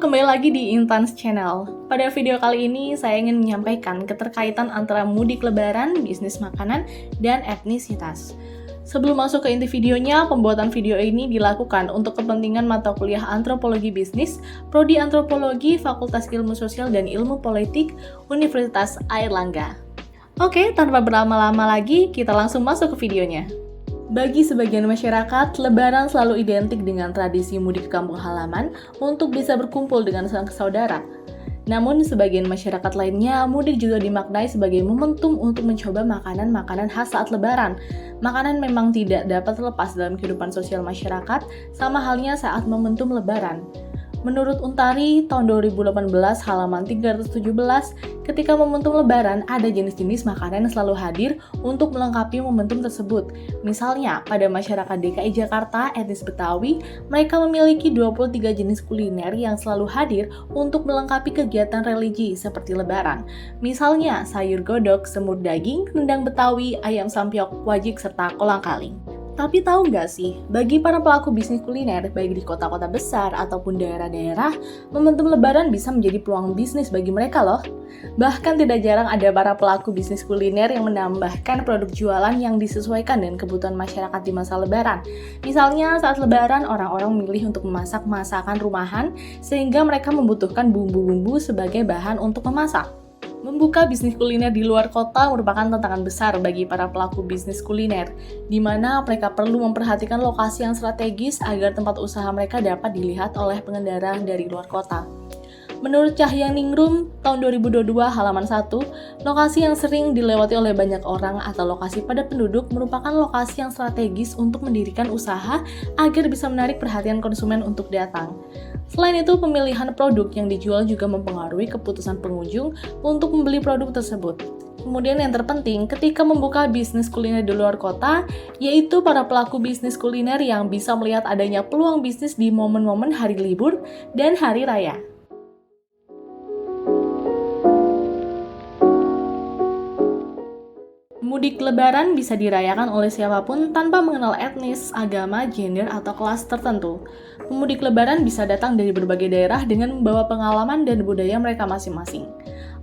kembali lagi di Intans Channel. Pada video kali ini, saya ingin menyampaikan keterkaitan antara mudik lebaran, bisnis makanan, dan etnisitas. Sebelum masuk ke inti videonya, pembuatan video ini dilakukan untuk kepentingan mata kuliah Antropologi Bisnis, Prodi Antropologi, Fakultas Ilmu Sosial dan Ilmu Politik, Universitas Airlangga. Oke, tanpa berlama-lama lagi, kita langsung masuk ke videonya. Bagi sebagian masyarakat, Lebaran selalu identik dengan tradisi mudik ke kampung halaman untuk bisa berkumpul dengan sang saudara. Namun, sebagian masyarakat lainnya, mudik juga dimaknai sebagai momentum untuk mencoba makanan-makanan khas saat Lebaran. Makanan memang tidak dapat terlepas dalam kehidupan sosial masyarakat, sama halnya saat momentum Lebaran. Menurut Untari, tahun 2018 halaman 317, ketika momentum Lebaran ada jenis-jenis makanan yang selalu hadir untuk melengkapi momentum tersebut. Misalnya, pada masyarakat DKI Jakarta etnis Betawi, mereka memiliki 23 jenis kuliner yang selalu hadir untuk melengkapi kegiatan religi seperti Lebaran. Misalnya, sayur godok, semur daging, rendang Betawi, ayam sampiok, wajik, serta kolang-kaling. Tapi tahu nggak sih, bagi para pelaku bisnis kuliner, baik di kota-kota besar ataupun daerah-daerah, momentum Lebaran bisa menjadi peluang bisnis bagi mereka loh. Bahkan tidak jarang ada para pelaku bisnis kuliner yang menambahkan produk jualan yang disesuaikan dengan kebutuhan masyarakat di masa Lebaran. Misalnya saat Lebaran, orang-orang memilih untuk memasak masakan rumahan, sehingga mereka membutuhkan bumbu-bumbu sebagai bahan untuk memasak. Membuka bisnis kuliner di luar kota merupakan tantangan besar bagi para pelaku bisnis kuliner, di mana mereka perlu memperhatikan lokasi yang strategis agar tempat usaha mereka dapat dilihat oleh pengendara dari luar kota. Menurut Cahyang Ningrum, tahun 2022 halaman 1, lokasi yang sering dilewati oleh banyak orang atau lokasi padat penduduk merupakan lokasi yang strategis untuk mendirikan usaha agar bisa menarik perhatian konsumen untuk datang. Selain itu, pemilihan produk yang dijual juga mempengaruhi keputusan pengunjung untuk membeli produk tersebut. Kemudian yang terpenting, ketika membuka bisnis kuliner di luar kota, yaitu para pelaku bisnis kuliner yang bisa melihat adanya peluang bisnis di momen-momen hari libur dan hari raya. Mudik Lebaran bisa dirayakan oleh siapapun tanpa mengenal etnis, agama, gender, atau kelas tertentu. Pemudik Lebaran bisa datang dari berbagai daerah dengan membawa pengalaman dan budaya mereka masing-masing.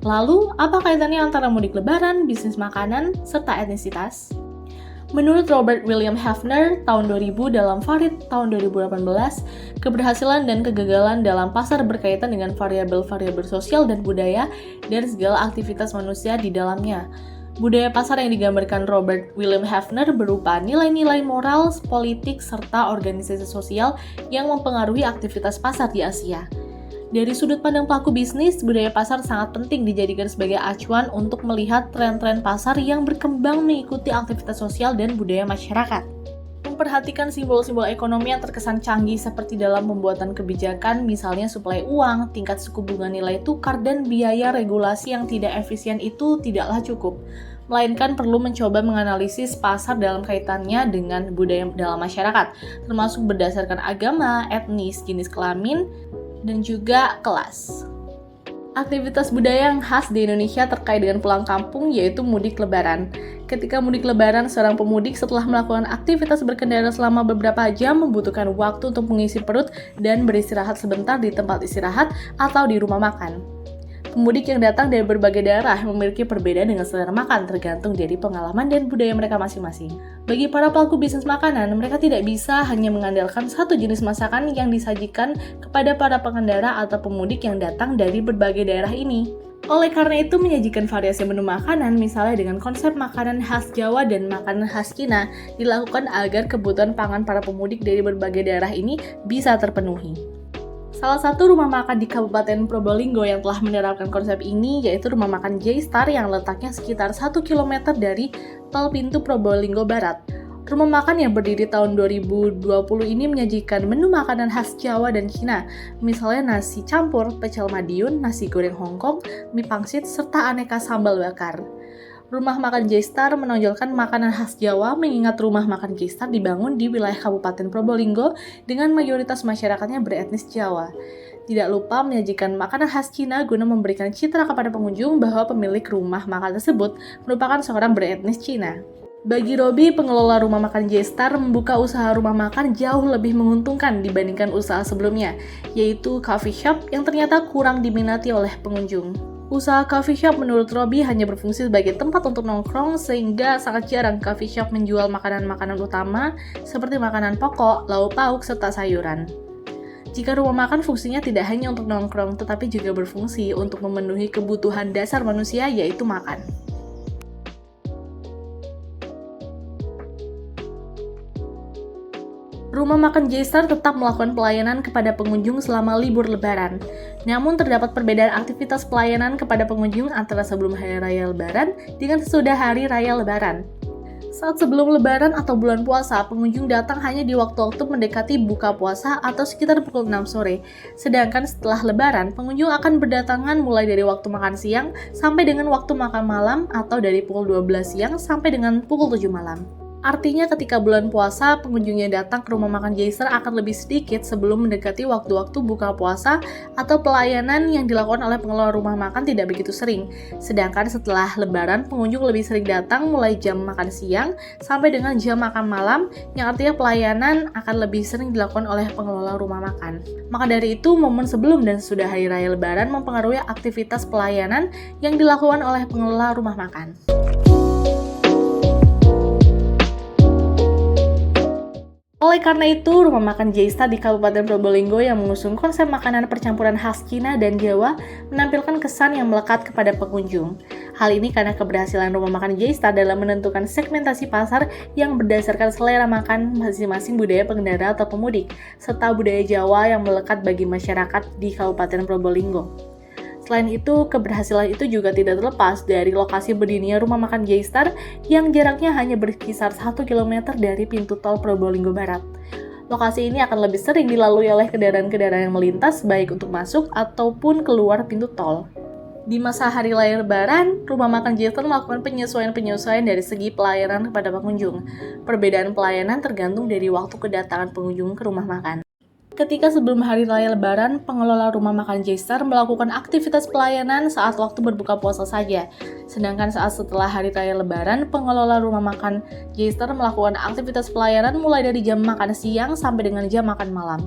Lalu, apa kaitannya antara mudik Lebaran, bisnis makanan, serta etnisitas? Menurut Robert William Hefner, tahun 2000 dalam Farid tahun 2018, keberhasilan dan kegagalan dalam pasar berkaitan dengan variabel-variabel sosial dan budaya dan segala aktivitas manusia di dalamnya. Budaya pasar yang digambarkan Robert William Hefner berupa nilai-nilai moral, politik, serta organisasi sosial yang mempengaruhi aktivitas pasar di Asia. Dari sudut pandang pelaku bisnis, budaya pasar sangat penting dijadikan sebagai acuan untuk melihat tren-tren pasar yang berkembang mengikuti aktivitas sosial dan budaya masyarakat. Memperhatikan simbol-simbol ekonomi yang terkesan canggih seperti dalam pembuatan kebijakan, misalnya suplai uang, tingkat suku bunga nilai tukar, dan biaya regulasi yang tidak efisien itu tidaklah cukup. Melainkan perlu mencoba menganalisis pasar dalam kaitannya dengan budaya dalam masyarakat, termasuk berdasarkan agama, etnis, jenis kelamin, dan juga kelas. Aktivitas budaya yang khas di Indonesia terkait dengan pulang kampung yaitu mudik lebaran. Ketika mudik lebaran, seorang pemudik setelah melakukan aktivitas berkendara selama beberapa jam membutuhkan waktu untuk mengisi perut dan beristirahat sebentar di tempat istirahat atau di rumah makan. Pemudik yang datang dari berbagai daerah memiliki perbedaan dengan selera makan tergantung dari pengalaman dan budaya mereka masing-masing. Bagi para pelaku bisnis makanan, mereka tidak bisa hanya mengandalkan satu jenis masakan yang disajikan kepada para pengendara atau pemudik yang datang dari berbagai daerah ini. Oleh karena itu, menyajikan variasi menu makanan, misalnya dengan konsep makanan khas Jawa dan makanan khas Cina, dilakukan agar kebutuhan pangan para pemudik dari berbagai daerah ini bisa terpenuhi. Salah satu rumah makan di Kabupaten Probolinggo yang telah menerapkan konsep ini yaitu rumah makan J-Star yang letaknya sekitar 1 km dari tol pintu Probolinggo Barat. Rumah makan yang berdiri tahun 2020 ini menyajikan menu makanan khas Jawa dan Cina, misalnya nasi campur, pecel Madiun, nasi goreng Hongkong, mie pangsit, serta aneka sambal bakar. Rumah makan J-Star menonjolkan makanan khas Jawa mengingat rumah makan J-Star dibangun di wilayah Kabupaten Probolinggo dengan mayoritas masyarakatnya beretnis Jawa. Tidak lupa menyajikan makanan khas Cina guna memberikan citra kepada pengunjung bahwa pemilik rumah makan tersebut merupakan seorang beretnis Cina. Bagi Robi, pengelola rumah makan J-Star membuka usaha rumah makan jauh lebih menguntungkan dibandingkan usaha sebelumnya, yaitu coffee shop yang ternyata kurang diminati oleh pengunjung. Usaha coffee shop menurut Robi hanya berfungsi sebagai tempat untuk nongkrong sehingga sangat jarang coffee shop menjual makanan-makanan utama seperti makanan pokok, lauk pauk, serta sayuran. Jika rumah makan fungsinya tidak hanya untuk nongkrong tetapi juga berfungsi untuk memenuhi kebutuhan dasar manusia yaitu makan. Rumah makan J-Star tetap melakukan pelayanan kepada pengunjung selama libur lebaran. Namun terdapat perbedaan aktivitas pelayanan kepada pengunjung antara sebelum hari raya lebaran dengan sesudah hari raya lebaran. Saat sebelum lebaran atau bulan puasa, pengunjung datang hanya di waktu-waktu mendekati buka puasa atau sekitar pukul 6 sore. Sedangkan setelah lebaran, pengunjung akan berdatangan mulai dari waktu makan siang sampai dengan waktu makan malam atau dari pukul 12 siang sampai dengan pukul 7 malam. Artinya ketika bulan puasa, pengunjung yang datang ke rumah makan J-Star akan lebih sedikit sebelum mendekati waktu-waktu buka puasa atau pelayanan yang dilakukan oleh pengelola rumah makan tidak begitu sering. Sedangkan setelah lebaran, pengunjung lebih sering datang mulai jam makan siang sampai dengan jam makan malam, yang artinya pelayanan akan lebih sering dilakukan oleh pengelola rumah makan. Maka dari itu, momen sebelum dan sesudah hari raya lebaran mempengaruhi aktivitas pelayanan yang dilakukan oleh pengelola rumah makan. Oleh karena itu, rumah makan J-Star di Kabupaten Probolinggo yang mengusung konsep makanan percampuran khas Cina dan Jawa menampilkan kesan yang melekat kepada pengunjung. Hal ini karena keberhasilan rumah makan J-Star dalam menentukan segmentasi pasar yang berdasarkan selera makan masing-masing budaya pengendara atau pemudik, serta budaya Jawa yang melekat bagi masyarakat di Kabupaten Probolinggo. Selain itu, keberhasilan itu juga tidak terlepas dari lokasi berdirinya rumah makan J-Star yang jaraknya hanya berkisar 1 km dari pintu tol Probolinggo Barat. Lokasi ini akan lebih sering dilalui oleh kendaraan-kendaraan yang melintas baik untuk masuk ataupun keluar pintu tol. Di masa hari raya lebaran, rumah makan J-Star melakukan penyesuaian-penyesuaian dari segi pelayanan kepada pengunjung. Perbedaan pelayanan tergantung dari waktu kedatangan pengunjung ke rumah makan. Ketika sebelum hari raya lebaran, pengelola rumah makan J-Star melakukan aktivitas pelayanan saat waktu berbuka puasa saja. Sedangkan saat setelah hari raya lebaran, pengelola rumah makan J-Star melakukan aktivitas pelayanan mulai dari jam makan siang sampai dengan jam makan malam.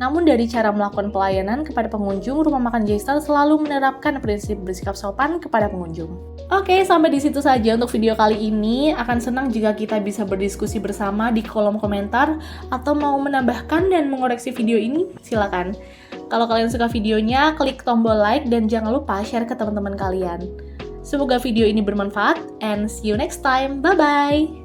Namun dari cara melakukan pelayanan kepada pengunjung, rumah makan J-Star selalu menerapkan prinsip bersikap sopan kepada pengunjung. Oke, sampai di situ saja untuk video kali ini. Akan senang jika kita bisa berdiskusi bersama di kolom komentar atau mau menambahkan dan mengoreksi video ini, silakan. Kalau kalian suka videonya, klik tombol like dan jangan lupa share ke teman-teman kalian. Semoga video ini bermanfaat and see you next time. Bye-bye!